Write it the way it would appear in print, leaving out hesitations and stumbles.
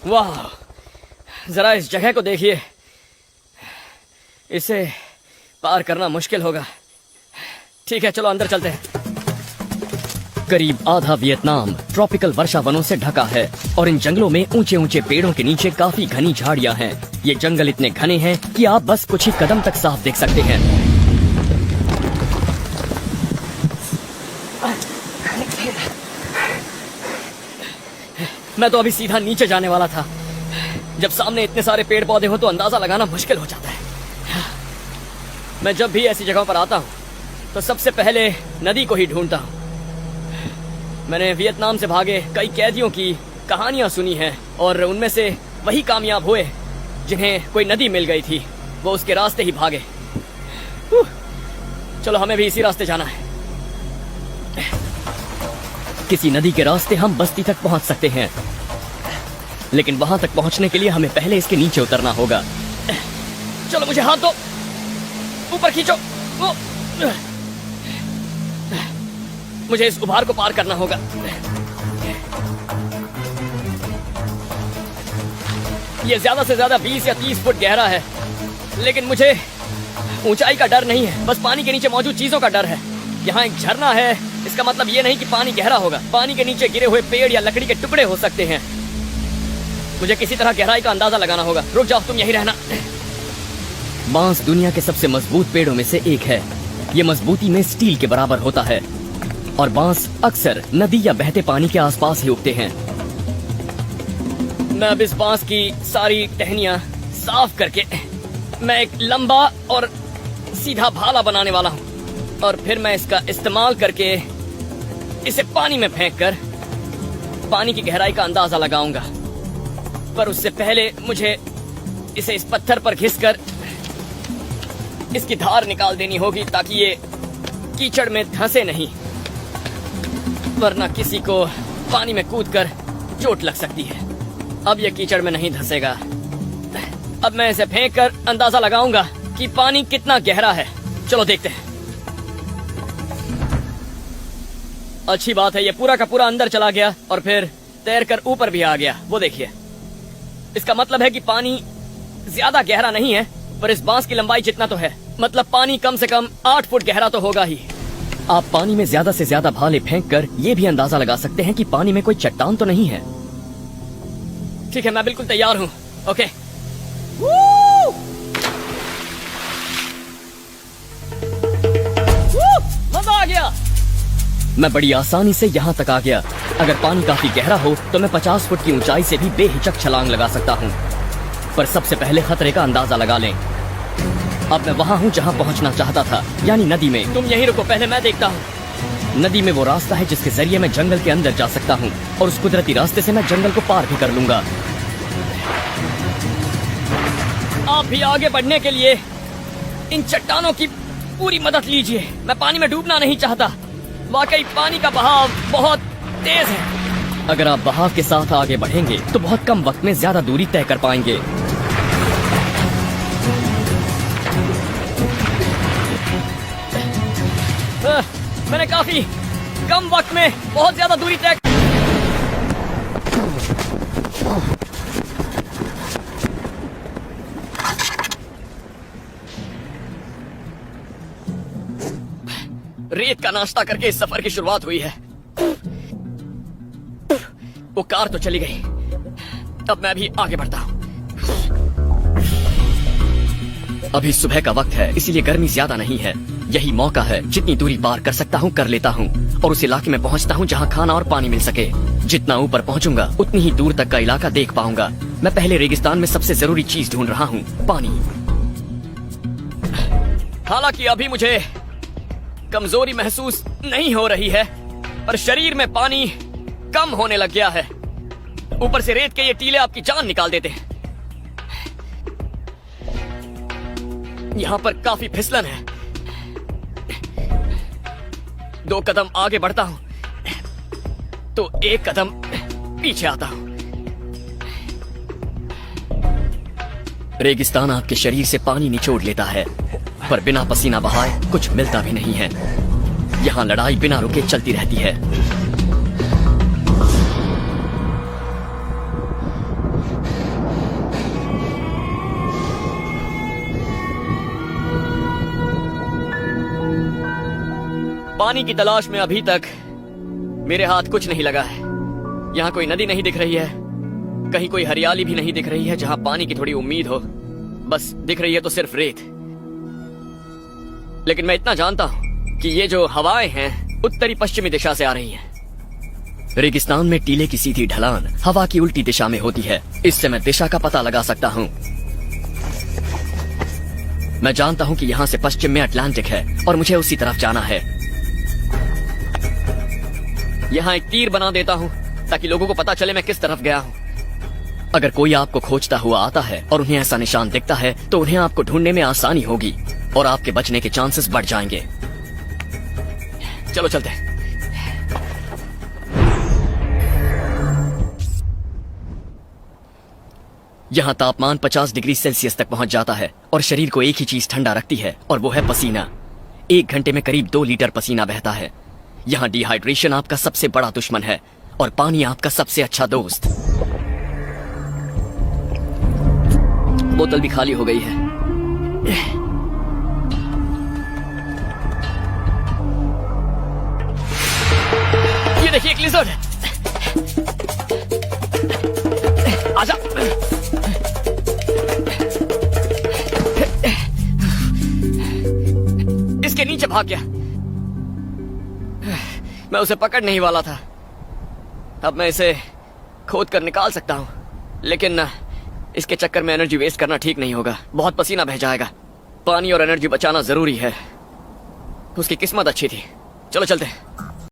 वाह, जरा इस जगह को देखिए। इसे पार करना मुश्किल होगा। ठीक है, चलो अंदर चलते हैं। करीब आधा वियतनाम ट्रॉपिकल वर्षा वनों से ढका है और इन जंगलों में ऊंचे ऊंचे पेड़ों के नीचे काफी घनी झाड़ियां हैं। ये जंगल इतने घने हैं कि आप बस कुछ ही कदम तक साफ देख सकते हैं। मैं तो अभी सीधा नीचे जाने वाला था। जब सामने इतने सारे पेड़ पौधे हो तो अंदाजा लगाना मुश्किल हो जाता है। मैं जब भी ऐसी जगहों पर आता हूँ तो सबसे पहले नदी को ही ढूंढता हूँ। मैंने वियतनाम से भागे कई कैदियों की कहानियां सुनी हैं और उनमें से वही कामयाब हुए जिन्हें कोई नदी मिल गई थी। वो उसके रास्ते ही भागे। चलो हमें भी इसी रास्ते जाना है। किसी नदी के रास्ते हम बस्ती तक पहुंच सकते हैं, लेकिन वहां तक पहुंचने के लिए हमें पहले इसके नीचे उतरना होगा। चलो मुझे हाथ दो, ऊपर खींचो। मुझे इस उभार को पार करना होगा। ये ज्यादा से ज्यादा 20 या 30 फुट गहरा है, लेकिन मुझे ऊंचाई का डर नहीं है, बस पानी के नीचे मौजूद चीजों का डर है। यहाँ एक झरना है, इसका मतलब ये नहीं कि पानी गहरा होगा। पानी के नीचे गिरे हुए पेड़ या लकड़ी के टुकड़े हो सकते हैं। मुझे किसी तरह गहराई का अंदाजा लगाना होगा। रुक जाओ, तुम यहीं रहना। बांस दुनिया के सबसे मजबूत पेड़ों में से एक है। ये मजबूती में स्टील के बराबर होता है और बांस अक्सर नदी या बहते पानी के आसपास ही उगते हैं। मैं अब इस बांस की सारी टहनियां साफ करके मैं एक लंबा और सीधा भाला बनाने वाला हूँ और फिर मैं इसका इस्तेमाल करके इसे पानी में फेंककर पानी की गहराई का अंदाजा लगाऊंगा। पर उससे पहले मुझे इसे इस पत्थर पर घिसकर इसकी धार निकाल देनी होगी ताकि ये कीचड़ में धंसे नहीं, वरना किसी को पानी में कूदकर चोट लग सकती है। अब ये कीचड़ में नहीं धंसेगा। अब मैं इसे फेंककर अंदाजा लगाऊंगा कि पानी कितना गहरा है। चलो देखते हैं। अच्छी बात है, ये पूरा का पूरा अंदर चला गया और फिर तैरकर ऊपर भी आ गया। वो देखिए, इसका मतलब है कि पानी ज्यादा गहरा नहीं है, पर इस बांस की लंबाई जितना तो है। मतलब पानी कम से कम 8 फुट गहरा तो होगा ही। आप पानी में ज्यादा से ज्यादा भाले फेंककर ये भी अंदाजा लगा सकते हैं कि पानी में कोई चट्टान तो नहीं है। ठीक है, मैं बिल्कुल तैयार हूँ। ओके। मजा आ गया। मैं बड़ी आसानी से यहाँ तक आ गया। अगर पानी काफी गहरा हो तो मैं 50 फुट की ऊंचाई से भी बेहिचक छलांग लगा सकता हूँ। पर सबसे पहले खतरे का अंदाजा लगा लें। अब मैं वहाँ हूँ जहाँ पहुँचना चाहता था, यानी नदी में। तुम यहीं रुको, पहले मैं देखता हूँ। नदी में वो रास्ता है जिसके जरिए मैं जंगल के अंदर जा सकता हूँ और उस कुदरती रास्ते से मैं जंगल को पार भी कर लूंगा। आप भी आगे बढ़ने के लिए इन चट्टानों की पूरी मदद लीजिए। मैं पानी में डूबना नहीं चाहता। वाकई पानी का बहाव बहुत तेज है। अगर आप बहाव के साथ आगे बढ़ेंगे तो बहुत कम वक्त में ज्यादा दूरी तय कर पाएंगे। मैंने काफी कम वक्त में बहुत ज्यादा दूरी तय। रेत का नाश्ता करके इस सफर की शुरुआत हुई है। वो कार तो चली गई, अब मैं भी आगे बढ़ता हूँ। अभी सुबह का वक्त है, इसीलिए गर्मी ज्यादा नहीं है। यही मौका है, जितनी दूरी पार कर सकता हूँ कर लेता हूँ और उस इलाके में पहुँचता हूँ जहाँ खाना और पानी मिल सके। जितना ऊपर पहुँचूंगा उतनी ही दूर तक का इलाका देख पाऊंगा। मैं पहले रेगिस्तान में सबसे जरूरी चीज ढूंढ रहा हूँ, पानी। हालांकि अभी मुझे कमजोरी महसूस नहीं हो रही है, पर शरीर में पानी कम होने लग गया है। ऊपर से रेत के ये टीले आपकी जान निकाल देते हैं। यहाँ पर काफी फिसलन है। 2 कदम आगे बढ़ता हूँ तो 1 कदम पीछे आता हूँ। रेगिस्तान आपके शरीर से पानी निचोड़ लेता है, पर बिना पसीना बहाए कुछ मिलता भी नहीं है। यहाँ लड़ाई बिना रुके चलती रहती है। पानी की तलाश में अभी तक मेरे हाथ कुछ नहीं लगा है। यहाँ कोई नदी नहीं दिख रही है, कहीं कोई हरियाली भी नहीं दिख रही है जहाँ पानी की थोड़ी उम्मीद हो। बस दिख रही है तो सिर्फ रेत। लेकिन मैं इतना जानता हूँ कि ये जो हवाएं हैं उत्तरी पश्चिमी दिशा से आ रही हैं। रेगिस्तान में टीले की सीधी ढलान हवा की उल्टी दिशा में होती है। इससे मैं दिशा का पता लगा सकता हूँ। मैं जानता हूँ कि यहाँ से पश्चिम में अटलांटिक है और मुझे उसी तरफ जाना है। यहाँ एक तीर बना देता हूँ ताकि लोगों को पता चले मैं किस तरफ गया हूँ। अगर कोई आपको खोजता हुआ आता है और उन्हें ऐसा निशान दिखता है तो उन्हें आपको ढूंढने में आसानी होगी और आपके बचने के चांसेस बढ़ जाएंगे। चलो चलते हैं। यहाँ तापमान 50 डिग्री सेल्सियस तक पहुंच जाता है और शरीर को एक ही चीज ठंडा रखती है और वो है पसीना। 1 घंटे में करीब 2 लीटर पसीना बहता है। यहाँ डिहाइड्रेशन आपका सबसे बड़ा दुश्मन है और पानी आपका सबसे अच्छा दोस्त। बोतल भी खाली हो गई है। ये देखिए एक लिजर्ड। आजा। इसके नीचे भाग गया। मैं उसे पकड़ने ही वाला था। अब मैं इसे खोद कर निकाल सकता हूं, लेकिन इसके चक्कर में एनर्जी वेस्ट करना ठीक नहीं होगा। बहुत पसीना बह जाएगा। पानी और एनर्जी बचाना जरूरी है। उसकी किस्मत अच्छी थी। चलो चलते हैं।